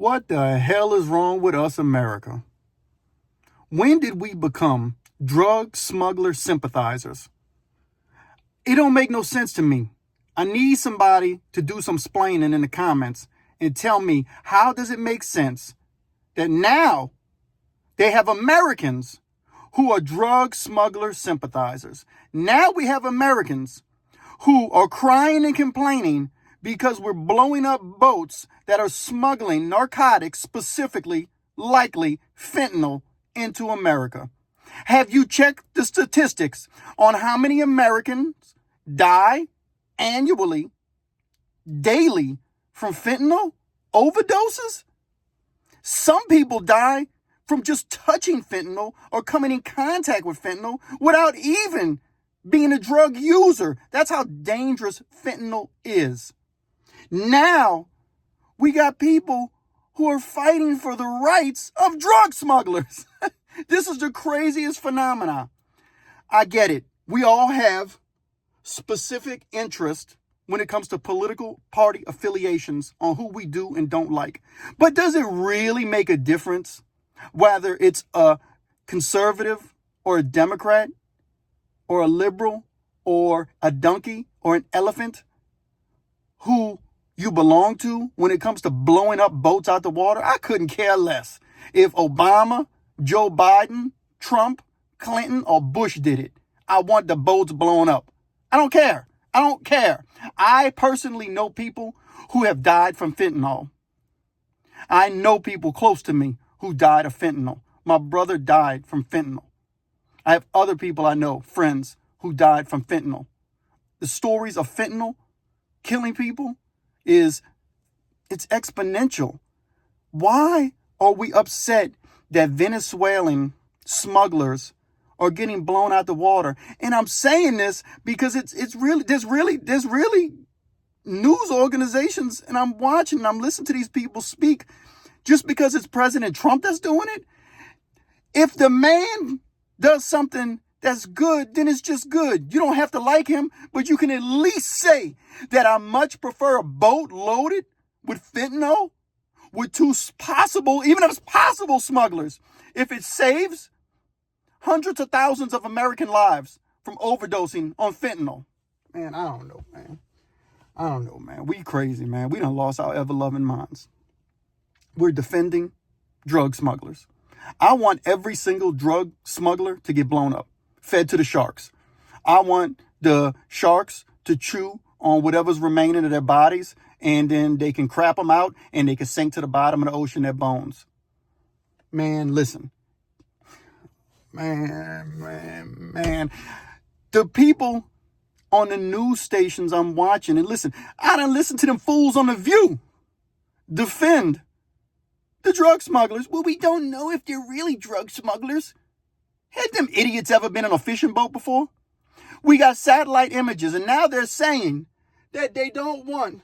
What the hell is wrong with us, America? When did we become drug smuggler sympathizers? It don't make no sense to me. I need somebody to do some splaining in the comments and tell me, how does it make sense that now they have Americans who are drug smuggler sympathizers? Now we have Americans who are crying and complaining because we're blowing up boats that are smuggling narcotics, specifically, likely, fentanyl, into America. Have you checked the statistics on how many Americans die annually, daily, from fentanyl overdoses? Some people die from just touching fentanyl or coming in contact with fentanyl without even being a drug user. That's how dangerous fentanyl is. Now, we got people who are fighting for the rights of drug smugglers. This is the craziest phenomenon. I get it. We all have specific interest when it comes to political party affiliations on who we do and don't like. But does it really make a difference whether it's a conservative or a Democrat or a liberal or a donkey or an elephant who you belong to when it comes to blowing up boats out the water? I couldn't care less if Obama, Joe Biden, Trump, Clinton, or Bush did it. I want the boats blown up. I don't care. I don't care. I personally know people who have died from fentanyl. I know people close to me who died of fentanyl. My brother died from fentanyl. I have other people I know, friends, who died from fentanyl. The stories of fentanyl killing people it's exponential. Why are we upset that Venezuelan smugglers are getting blown out the water? And I'm saying this because there's really news organizations, and I'm watching and I'm listening to these people speak just because it's President Trump that's doing it. If the man does something that's good, then it's just good. You don't have to like him, but you can at least say that I much prefer a boat loaded with fentanyl with two possible, even if it's possible, smugglers, if it saves hundreds of thousands of American lives from overdosing on fentanyl. Man, I don't know, man. We crazy, man. We done lost our ever-loving minds. We're defending drug smugglers. I want every single drug smuggler to get blown up, fed to the sharks. I want the sharks to chew on whatever's remaining of their bodies, and then they can crap them out and they can sink to the bottom of the ocean, their bones. Man, listen. Man. The people on the news stations I'm watching, and listen, I done listen to them fools on The View defend the drug smugglers. Well, we don't know if they're really drug smugglers. Had them idiots ever been on a fishing boat before? We got satellite images, and now they're saying that they don't want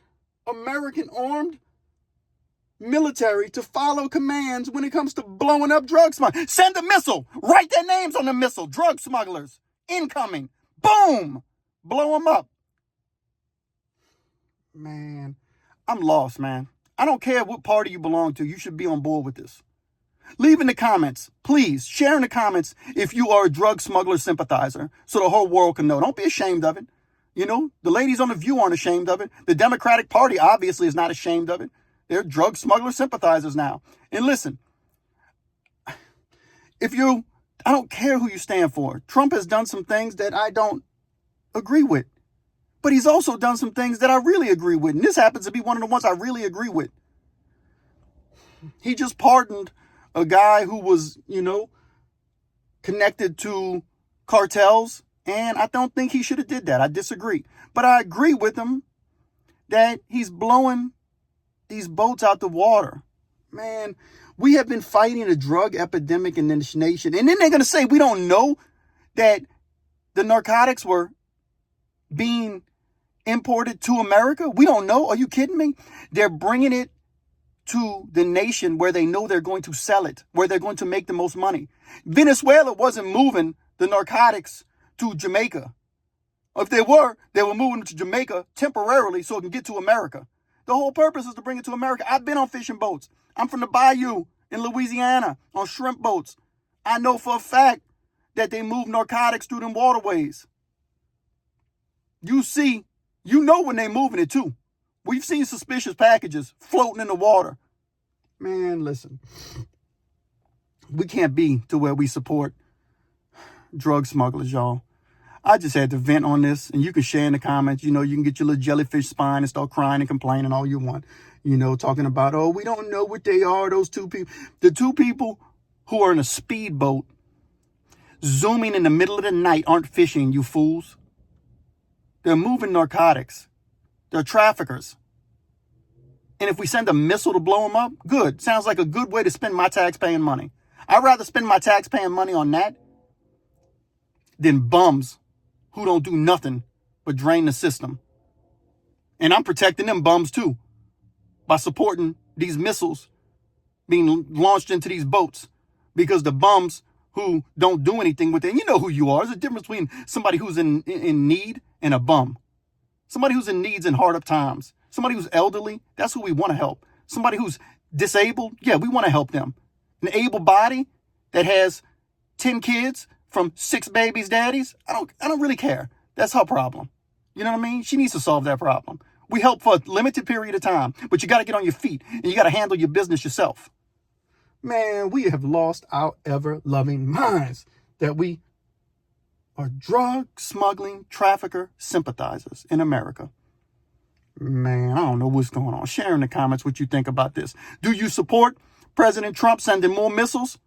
American armed military to follow commands when it comes to blowing up drug smugglers. Send a missile. Write their names on the missile. Drug smugglers. Incoming. Boom. Blow them up. Man, I'm lost, man. I don't care what party you belong to. You should be on board with this. Leave in the comments, please. Share in the comments if you are a drug smuggler sympathizer so the whole world can know. Don't be ashamed of it. You know, the ladies on The View aren't ashamed of it. The Democratic Party obviously is not ashamed of it. They're drug smuggler sympathizers now. And listen, I don't care who you stand for. Trump has done some things that I don't agree with. But he's also done some things that I really agree with. And this happens to be one of the ones I really agree with. He just pardoned a guy who was, connected to cartels. And I don't think he should have did that. I disagree. But I agree with him that he's blowing these boats out the water. Man, we have been fighting a drug epidemic in this nation. And then they're going to say we don't know that the narcotics were being imported to America. We don't know. Are you kidding me? They're bringing it to the nation where they know they're going to sell it, where they're going to make the most money. Venezuela wasn't moving the narcotics to Jamaica. If they were moving to Jamaica temporarily so it can get to America. The whole purpose is to bring it to America. I've been on fishing boats. I'm from the bayou in Louisiana on shrimp boats. I know for a fact that they move narcotics through them waterways. You see, you know when they moving it too. We've seen suspicious packages floating in the water. Man, listen. We can't be to where we support drug smugglers, y'all. I just had to vent on this, and you can share in the comments. You know, you can get your little jellyfish spine and start crying and complaining all you want. You know, talking about, oh, we don't know what they are, those two people. The two people who are in a speedboat zooming in the middle of the night aren't fishing, you fools. They're moving narcotics. They're traffickers. And if we send a missile to blow them up, good. Sounds like a good way to spend my tax-paying money. I'd rather spend my tax-paying money on that than bums who don't do nothing but drain the system. And I'm protecting them bums too by supporting these missiles being launched into these boats, because the bums who don't do anything with it, and you know who you are. There's a difference between somebody who's in need and a bum. Somebody who's in needs and hard up times. Somebody who's elderly, that's who we want to help. Somebody who's disabled, yeah, we want to help them. An able body that has 10 kids from 6 babies' daddies, I don't really care. That's her problem. You know what I mean? She needs to solve that problem. We help for a limited period of time, but you got to get on your feet and you got to handle your business yourself. Man, we have lost our ever-loving minds that we are drug smuggling trafficker sympathizers in America. Man, I don't know what's going on. Share in the comments what you think about this. Do you support President Trump sending more missiles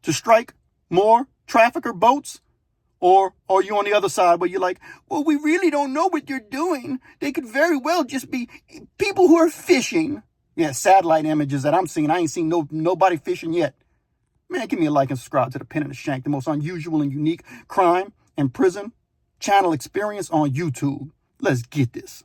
to strike more trafficker boats? Or are you on the other side where you're like, well, we really don't know what they're doing. They could very well just be people who are fishing. Yeah, satellite images that I'm seeing. I ain't seen nobody fishing yet. Man, give me a like and subscribe to The Pen and the Shank, the most unusual and unique crime and prison channel experience on YouTube. Let's get this.